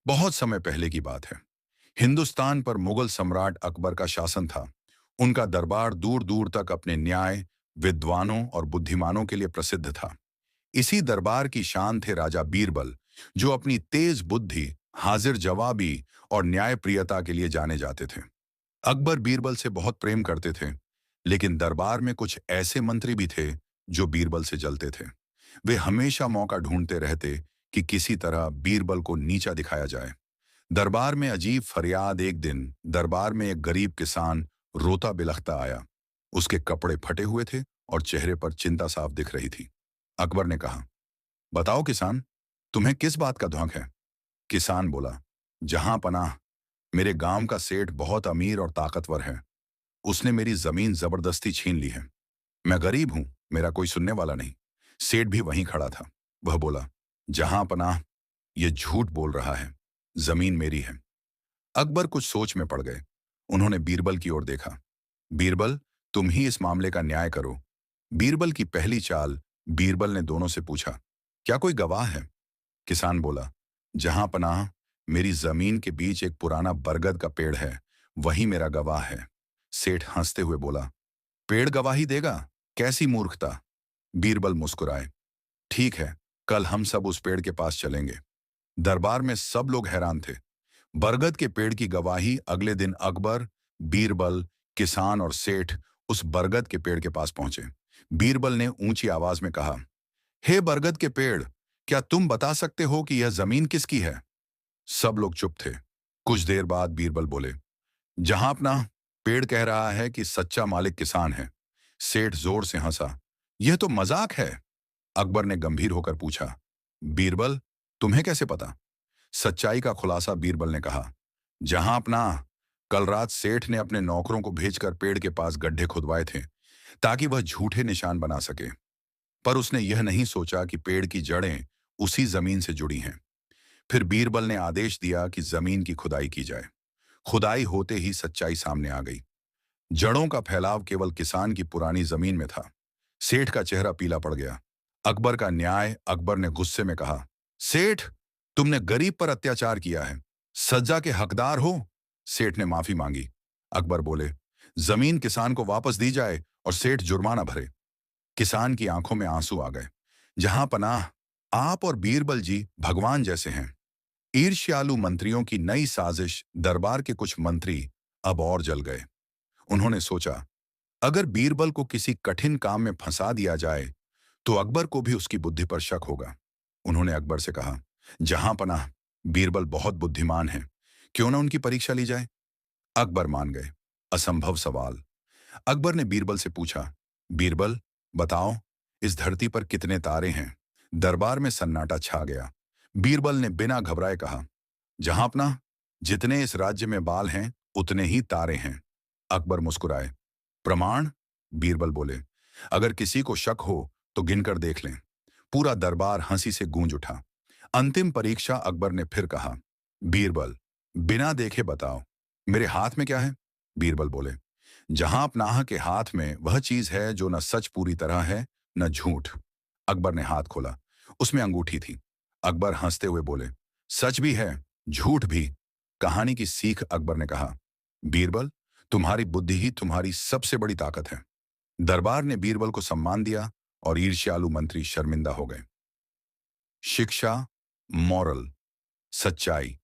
बहुत समय पहले की बात है। हिंदुस्तान पर मुगल सम्राट अकबर का शासन था। उनका दरबार दूर दूर तक अपने न्याय, विद्वानों और बुद्धिमानों के लिए प्रसिद्ध था। इसी दरबार की शान थे राजा बीरबल, जो अपनी तेज बुद्धि, हाजिर जवाबी और न्यायप्रियता के लिए जाने जाते थे। अकबर बीरबल से बहुत प्रेम करते थे, लेकिन दरबार में कुछ ऐसे मंत्री भी थे जो बीरबल से जलते थे। वे हमेशा मौका ढूंढते रहते कि किसी तरह बीरबल को नीचा दिखाया जाए। दरबार में अजीब फरियाद। एक दिन दरबार में एक गरीब किसान रोता बिलखता आया। उसके कपड़े फटे हुए थे और चेहरे पर चिंता साफ दिख रही थी। अकबर ने कहा, बताओ किसान, तुम्हें किस बात का दुख है? किसान बोला, जहां पनाह, मेरे गांव का सेठ बहुत अमीर और ताकतवर है। उसने मेरी जमीन जबरदस्ती छीन ली है। मैं गरीब हूं, मेरा कोई सुनने वाला नहीं। सेठ भी वहीं खड़ा था। वह बोला, जहां पनाह, ये झूठ बोल रहा है, जमीन मेरी है। अकबर कुछ सोच में पड़ गए। उन्होंने बीरबल की ओर देखा। बीरबल, तुम ही इस मामले का न्याय करो। बीरबल की पहली चाल। बीरबल ने दोनों से पूछा, क्या कोई गवाह है? किसान बोला, जहां पनाह, मेरी जमीन के बीच एक पुराना बरगद का पेड़ है, वही मेरा गवाह है। सेठ हंसते हुए बोला, पेड़ गवाही देगा? कैसी मूर्खता! बीरबल मुस्कुराए। ठीक है, कल हम सब उस पेड़ के पास चलेंगे। दरबार में सब लोग हैरान थे। बरगद के पेड़ की गवाही। अगले दिन अकबर, बीरबल, किसान और सेठ उस बरगद के पेड़ के पास पहुंचे। बीरबल ने ऊंची आवाज में कहा, हे बरगद के पेड़, क्या तुम बता सकते हो कि यह जमीन किसकी है? सब लोग चुप थे। कुछ देर बाद बीरबल बोले, जहां अपना, पेड़ कह रहा है कि सच्चा मालिक किसान है। सेठ जोर से हंसा, यह तो मजाक है। अकबर ने गंभीर होकर पूछा, बीरबल, तुम्हें कैसे पता? सच्चाई का खुलासा। बीरबल ने कहा, जहां अपना, कल रात सेठ ने अपने नौकरों को भेजकर पेड़ के पास गड्ढे खुदवाए थे, ताकि वह झूठे निशान बना सके। पर उसने यह नहीं सोचा कि पेड़ की जड़ें उसी जमीन से जुड़ी हैं। फिर बीरबल ने आदेश दिया कि जमीन की खुदाई की जाए। खुदाई होते ही सच्चाई सामने आ गई। जड़ों का फैलाव केवल किसान की पुरानी जमीन में था। सेठ का चेहरा पीला पड़ गया। अकबर का न्याय। अकबर ने गुस्से में कहा, सेठ, तुमने गरीब पर अत्याचार किया है, सजा के हकदार हो। सेठ ने माफी मांगी। अकबर बोले, जमीन किसान को वापस दी जाए और सेठ जुर्माना भरे। किसान की आंखों में आंसू आ गए। जहां पनाह, आप और बीरबल जी भगवान जैसे हैं। ईर्ष्यालु मंत्रियों की नई साजिश। दरबार के कुछ मंत्री अब और जल गए। उन्होंने सोचा, अगर बीरबल को किसी कठिन काम में फंसा दिया जाए तो अकबर को भी उसकी बुद्धि पर शक होगा। उन्होंने अकबर से कहा, जहां पनाह, बीरबल बहुत बुद्धिमान है, क्यों ना उनकी परीक्षा ली जाए? अकबर मान गए। असंभव सवाल। अकबर ने बीरबल से पूछा, बीरबल, बताओ, इस धरती पर कितने तारे हैं? दरबार में सन्नाटा छा गया। बीरबल ने बिना घबराए कहा, जहां अपना, जितने इस राज्य में बाल हैं उतने ही तारे हैं। अकबर मुस्कुराए। प्रमाण? बीरबल बोले, अगर किसी को शक हो तो गिनकर देख लें। पूरा दरबार हंसी से गूंज उठा। अंतिम परीक्षा। अकबर ने फिर कहा, बीरबल, बिना देखे बताओ, मेरे हाथ में क्या है? बीरबल बोले, जहां अपनाह के हाथ में वह चीज है जो न सच पूरी तरह है, न झूठ। अकबर ने हाथ खोला। उसमें अंगूठी थी। अकबर हंसते हुए बोले, सच भी है, झूठ भी। कहानी की सीख। अकबर ने कहा, बीरबल, तुम्हारी बुद्धि ही तुम्हारी सबसे बड़ी ताकत है। दरबार ने बीरबल को सम्मान दिया और ईर्ष्यालु मंत्री शर्मिंदा हो गए। शिक्षा, मॉरल, सच्चाई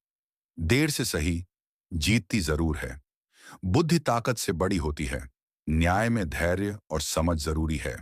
देर से सही, जीतती जरूर है। बुद्धि ताकत से बड़ी होती है। न्याय में धैर्य और समझ जरूरी है।